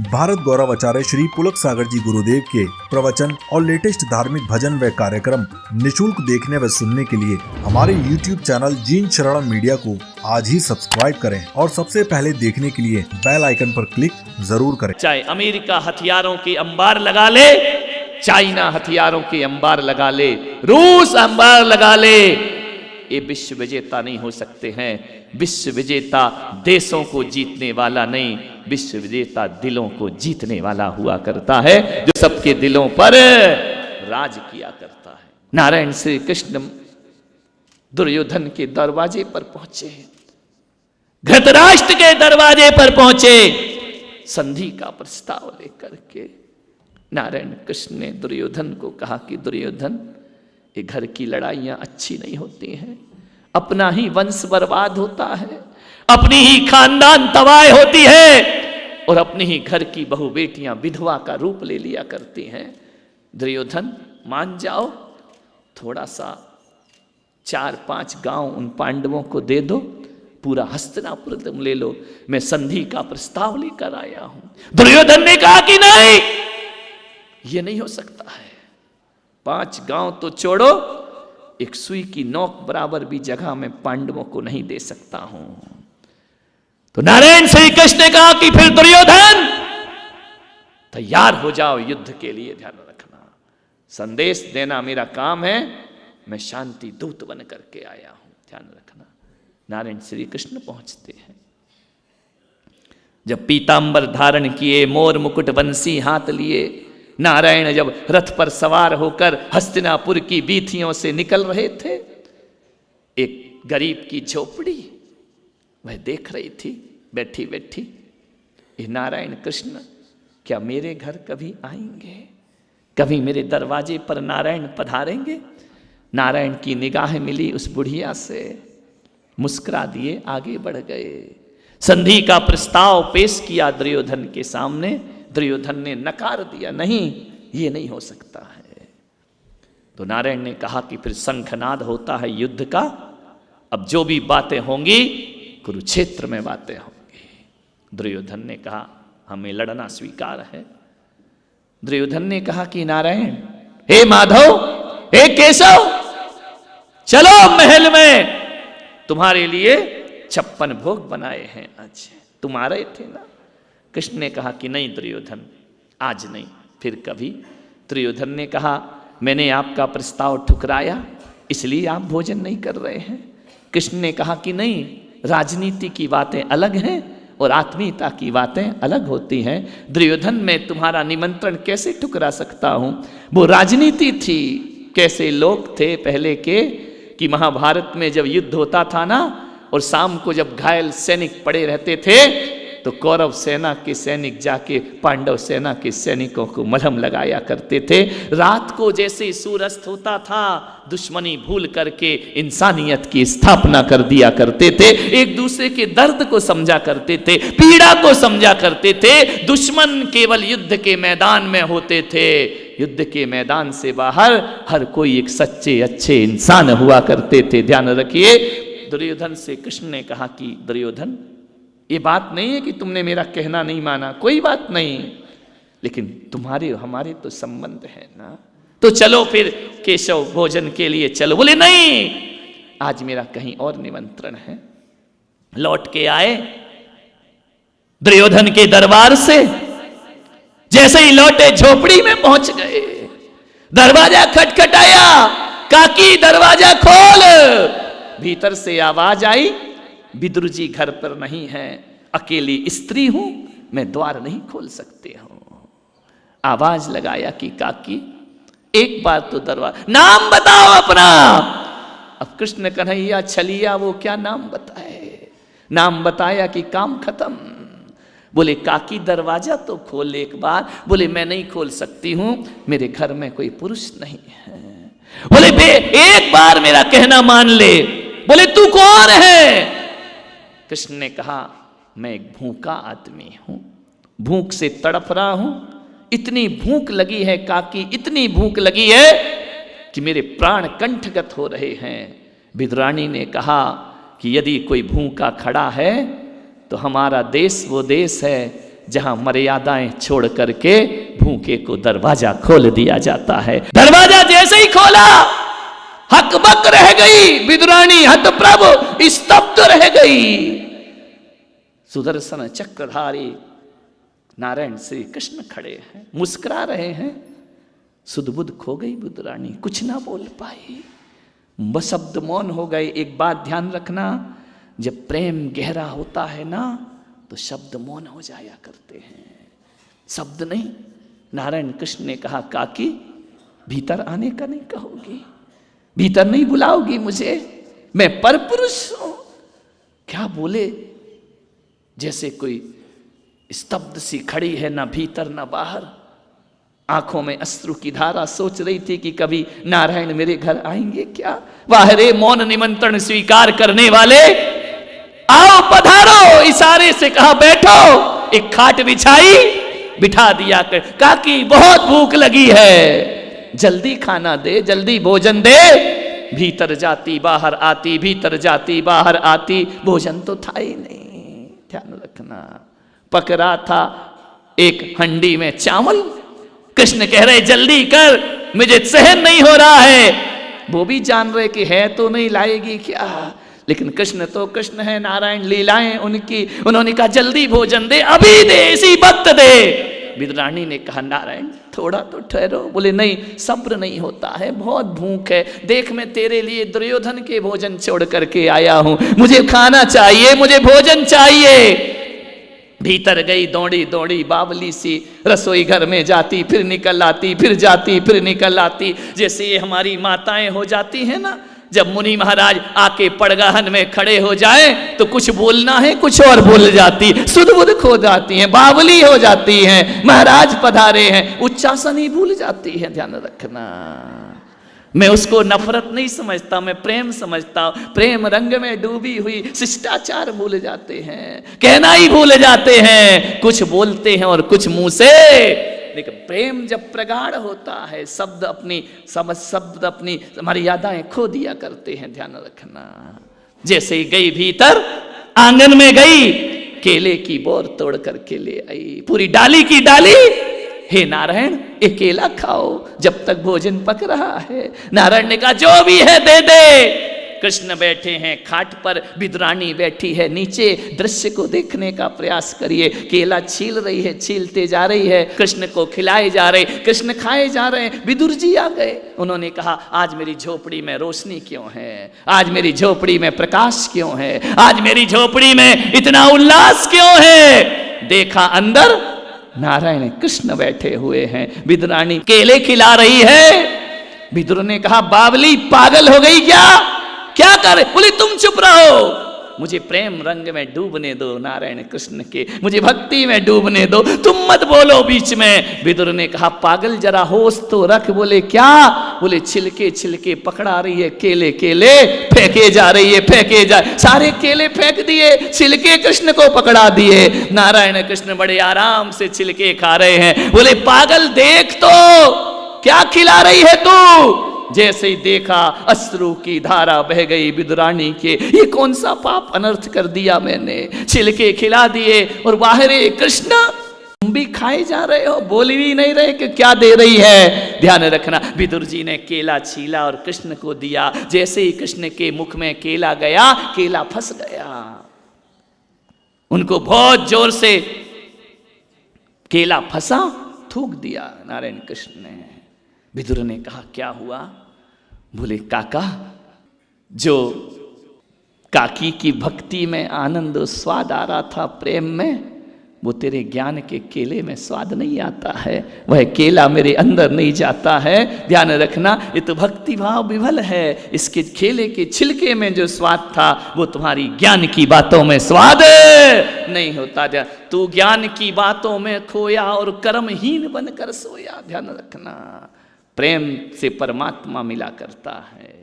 भारत गौरव आचार्य श्री पुलक सागर जी गुरुदेव के प्रवचन और लेटेस्ट धार्मिक भजन व कार्यक्रम निशुल्क देखने व सुनने के लिए हमारे YouTube चैनल जीन शरणम मीडिया को आज ही सब्सक्राइब करें और सबसे पहले देखने के लिए बेल आइकन पर क्लिक जरूर करें। चाहे अमेरिका हथियारों के अंबार लगा ले, चाइना हथियारों के अंबार लगा ले, रूस अंबार लगा ले, ये विश्व विजेता नहीं हो सकते हैं। विश्व विजेता देशों को जीतने वाला नहीं, विश्व विजेता दिलों को जीतने वाला हुआ करता है, जो सबके दिलों पर राज किया करता है। नारायण श्री कृष्ण दुर्योधन के दरवाजे पर पहुंचे, धृतराष्ट्र के दरवाजे पर पहुंचे, संधि का प्रस्ताव लेकर के नारायण कृष्ण ने दुर्योधन को कहा कि दुर्योधन, ये घर की लड़ाइयां अच्छी नहीं होती हैं, अपना ही वंश बर्बाद होता है, अपनी ही खानदान तबाह होती है और अपनी ही घर की बहु बेटियां विधवा का रूप ले लिया करती हैं। दुर्योधन मान जाओ, थोड़ा सा 4-5 गांव उन पांडवों को दे दो, पूरा हस्तिनापुर तुम ले लो, मैं संधि का प्रस्ताव लेकर आया हूं। दुर्योधन ने कहा कि नहीं, ये नहीं हो सकता है, 5 गांव तो छोड़ो, एक सुई की नोक बराबर भी जगह में पांडवों को नहीं दे सकता हूं। तो नारायण श्री कृष्ण ने कहा कि फिर दुर्योधन तैयार हो जाओ युद्ध के लिए, ध्यान रखना, संदेश देना मेरा काम है, मैं शांति दूत बन करके आया हूं, ध्यान रखना। नारायण श्री कृष्ण पहुंचते हैं, जब पीतांबर धारण किए, मोर मुकुट बंसी हाथ लिए, नारायण जब रथ पर सवार होकर हस्तिनापुर की वीथियों से निकल रहे थे, एक गरीब की झोपड़ी वह देख रही थी बैठी बैठी, ये नारायण कृष्ण क्या मेरे घर कभी आएंगे, कभी मेरे दरवाजे पर नारायण पधारेंगे? नारायण की निगाह मिली उस बुढ़िया से, मुस्कुरा दिए, आगे बढ़ गए, संधि का प्रस्ताव पेश किया दुर्योधन के सामने। दुर्योधन ने नकार दिया, नहीं, ये नहीं हो सकता है। तो नारायण ने कहा कि फिर शंखनाद होता है युद्ध का, अब जो भी बातें होंगी कुरुक्षेत्र में बातें होंगी। दुर्योधन ने कहा हमें लड़ना स्वीकार है। दुर्योधन ने कहा कि नारायण, हे माधव, हे केशव, चलो महल में, तुम्हारे लिए 56 भोग बनाए हैं, आज तुम आ रहे थे ना। कृष्ण ने कहा कि नहीं दुर्योधन, आज नहीं, फिर कभी। दुर्योधन ने कहा मैंने आपका प्रस्ताव ठुकराया, इसलिए आप भोजन नहीं कर रहे हैं। कृष्ण ने कहा कि नहीं, राजनीति की बातें अलग हैं और आत्मीयता की बातें अलग होती हैं। दुर्योधन, मैं तुम्हारा निमंत्रण कैसे ठुकरा सकता हूं? वो राजनीति थी, कैसे लोग थे पहले के कि महाभारत में जब युद्ध होता था ना, और शाम को जब घायल सैनिक पड़े रहते थे, तो कौरव सेना के सैनिक जाके पांडव सेना के सैनिकों को मलहम लगाया करते थे। रात को जैसे सूर्यास्त होता था, दुश्मनी भूल करके इंसानियत की स्थापना कर दिया करते थे, एक दूसरे के दर्द को समझा करते थे, पीड़ा को समझा करते थे। दुश्मन केवल युद्ध के मैदान में होते थे, युद्ध के मैदान से बाहर हर कोई एक सच्चे अच्छे इंसान हुआ करते थे, ध्यान रखिए। दुर्योधन से कृष्ण ने कहा कि दुर्योधन, ये बात नहीं है कि तुमने मेरा कहना नहीं माना, कोई बात नहीं, लेकिन तुम्हारे हमारे तो संबंध है ना, तो चलो फिर केशव भोजन के लिए चलो। बोले नहीं, आज मेरा कहीं और निमंत्रण है। लौट के आए दुर्योधन के दरबार से, जैसे ही लौटे झोपड़ी में पहुंच गए, दरवाजा खटखटाया, काकी दरवाजा खोल। भीतर से आवाज आई, विदुर जी घर पर नहीं है, अकेली स्त्री हूं, मैं द्वार नहीं खोल सकते हूं। आवाज लगाया कि काकी एक बार तो दरवाजा, नाम बताओ अपना। अब कृष्ण कन्हैया छलिया, वो क्या नाम बताए, नाम बताया कि काम खत्म। बोले काकी दरवाजा तो खोल एक बार। बोले मैं नहीं खोल सकती हूं, मेरे घर में कोई पुरुष नहीं है। बोले बे एक बार मेरा कहना मान ले। बोले तू कौन है? कृष्ण ने कहा मैं एक भूखा आदमी हूं, भूख से तड़प रहा हूं, इतनी भूख लगी है काकी, इतनी भूख लगी है कि मेरे प्राण कंठगत हो रहे हैं। विदुरानी ने कहा कि यदि कोई भूखा खड़ा है तो हमारा देश वो देश है जहां मर्यादाएं छोड़ करके भूखे को दरवाजा खोल दिया जाता है। दरवाजा जैसे ही खोला, हकबक रह गई विदुरानी, हतप्रभ स्तब्ध रह गई। सुदर्शन चक्रधारी नारायण श्री कृष्ण खड़े हैं, मुस्कुरा रहे हैं। सुध-बुध खो गई विदुरानी, कुछ ना बोल पाई, बस शब्द मौन हो गए। एक बात ध्यान रखना, जब प्रेम गहरा होता है ना तो शब्द मौन हो जाया करते हैं, शब्द नहीं। नारायण कृष्ण ने कहा, काकी भीतर आने का नहीं कहोगी, भीतर नहीं बुलाओगी मुझे, मैं परपुरुष हूं। क्या बोले, जैसे कोई स्तब्ध सी खड़ी है, ना भीतर ना बाहर, आंखों में अश्रु की धारा। सोच रही थी कि कभी नारायण मेरे घर आएंगे क्या। वाह रे मौन निमंत्रण स्वीकार करने वाले, आओ पधारो। इशारे से कहा बैठो, एक खाट बिछाई, बिठा दिया कर। काकी बहुत भूख लगी है, जल्दी खाना दे, जल्दी भोजन दे। भीतर जाती बाहर आती, भीतर जाती बाहर आती, भोजन तो था ही नहीं। ध्यान रखना, पक रहा था एक हंडी में चावल। कृष्ण कह रहे जल्दी कर, मुझे सहन नहीं हो रहा है। वो भी जान रहे कि है तो नहीं लाएगी क्या, लेकिन कृष्ण तो कृष्ण है, नारायण लीलाएं उनकी। उन्होंने कहा जल्दी भोजन दे, अभी दे, इसी वक्त दे। विदुरानी ने कहा नारायण थोड़ा तो ठहरो। बोले नहीं, सब्र नहीं होता है, बहुत भूख है। देख मैं तेरे लिए दुर्योधन के भोजन छोड़ करके आया हूं, मुझे खाना चाहिए, मुझे भोजन चाहिए। भीतर गई दौड़ी दौड़ी बावली सी, रसोई घर में जाती फिर निकल आती, फिर जाती फिर निकल आती। जैसे ये हमारी माताएं हो जाती हैं ना, जब मुनि महाराज आके पड़गाहन में खड़े हो जाए तो कुछ बोलना है कुछ और बोल जाती, सुध-बुध खो जाती हैं, बावली हो जाती हैं। महाराज पधारे हैं, उच्चासन ही भूल जाती है। ध्यान रखना, मैं उसको नफरत नहीं समझता, मैं प्रेम समझता हूं। प्रेम रंग में डूबी हुई शिष्टाचार भूल जाते हैं, कहना ही भूल जाते हैं, कुछ बोलते हैं और कुछ मुंह से। लेकिन प्रेम जब प्रगाढ़ होता है, शब्द अपनी मर्यादाएं खो दिया करते हैं। ध्यान रखना, जैसे ही गई भीतर, आंगन में गई, केले की बोर तोड़ करके ले आई, पूरी डाली की डाली। हे नारायण अकेला खाओ जब तक भोजन पक रहा है। नारायण ने कहा जो भी है दे दे। कृष्ण बैठे हैं खाट पर, विदुरानी बैठी है नीचे। दृश्य को देखने का प्रयास करिए। केला छील रही है, छीलते जा रही है, कृष्ण को खिलाए जा रहे, कृष्ण खाए जा रहे हैं। विदुर जी आ गए, उन्होंने कहा आज मेरी झोपड़ी में रोशनी क्यों है, आज मेरी झोपड़ी में प्रकाश क्यों है, आज मेरी झोपड़ी में इतना उल्लास क्यों है। देखा अंदर नारायण कृष्ण बैठे हुए हैं, विदुरानी केले खिला रही है। विदुर ने कहा बावली पागल हो गई क्या कर। बोले तुम चुप रहो, मुझे प्रेम रंग में डूबने दो, नारायण कृष्ण के, मुझे भक्ति में डूबने दो, तुम मत बोलो बीच में। विदुर ने कहा पागल जरा होश तो रख। बोले क्या। बोले छिलके छिलके पकड़ा रही है, केले केले फेंके जा रही है, फेंके जा, सारे केले फेंक दिए, छिलके कृष्ण को पकड़ा दिए। नारायण कृष्ण बड़े आराम से छिलके खा रहे हैं। बोले पागल देख तो क्या खिला रही है तू। जैसे ही देखा अश्रु की धारा बह गई विदुरानी के। ये कौन सा पाप अनर्थ कर दिया मैंने, छिलके खिला दिए और बाहरे कृष्ण तुम भी खाए जा रहे हो, बोल भी नहीं रहे कि क्या दे रही है। ध्यान रखना, विदुर जी ने केला छीला और कृष्ण को दिया। जैसे ही कृष्ण के मुख में केला गया, केला फंस गया। उनको बहुत जोर से केला फंसा, थूक दिया नारायण कृष्ण ने। विदुर ने कहा क्या हुआ। बोले काका, जो काकी की भक्ति में आनंद और स्वाद आ रहा था, प्रेम में, वो तेरे ज्ञान के केले में स्वाद नहीं आता है, वह केला मेरे अंदर नहीं जाता है। ध्यान रखना, ये तो भक्ति भाव विभल है। इसके केले के छिलके में जो स्वाद था वो तुम्हारी ज्ञान की बातों में स्वाद नहीं होता। तू ज्ञान की बातों में खोया और कर्महीन बनकर सोया। ध्यान रखना, प्रेम से परमात्मा मिला करता है।